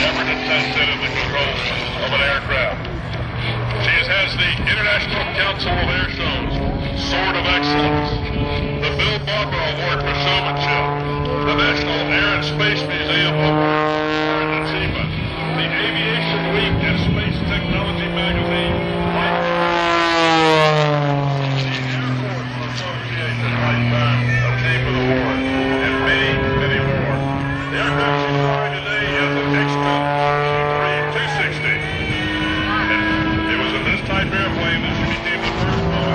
ever to test it in the controls of an aircraft. She has the International Council of Air Shows Sword of Excellence, the Bill Barber Award for Showmanship, the National Air and Space Museum Award for Achievement, the Aviation Week and Space Technology Magazine, the Air Force Association Lifetime Achievement Award, and many, many more. The aircraft she's flying today is an X-Men 260. It was in this type airplane that she became the first woman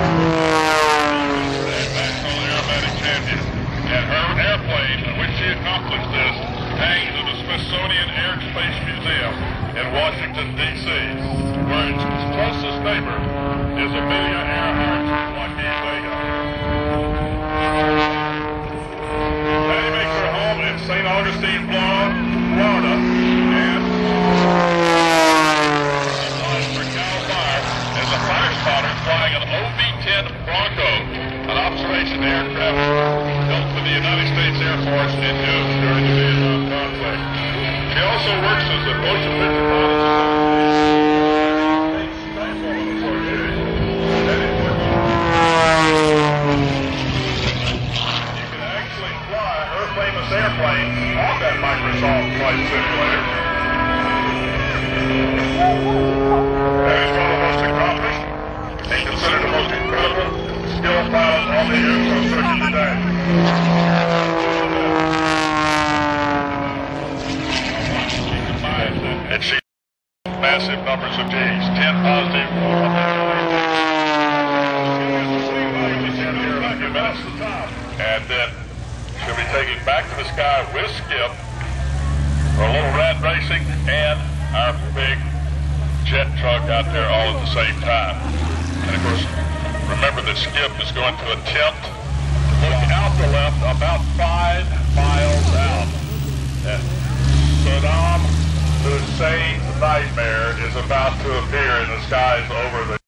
national aerobatic champion. And her airplane, in which she accomplished this, hangs in the Smithsonian Air and Space Museum in Washington, D.C., where its closest neighbor is Amelia Earhart's Lucky Vega. Patty makes her home in St. Augustine, Florida, and for Cal Fire is a fire spotter flying an OV-10 Bronco, an observation aircraft built for the United States Air Force and used during the Vietnam conflict. She also works as a motion picture You can actually fly her famous airplane on that Microsoft Flight Simulator. That is one of the most accomplished and considered the most incredible skilled pilot on the infrastructure today. And she massive numbers of G's, 10 positive. And then she'll be taking back to the sky with Skip for a little rat racing and our big jet truck out there all at the same time. And of course, remember that Skip is going to attempt to look out the left about 5 miles out. And Saddam Hussein's nightmare is about to appear in the skies over the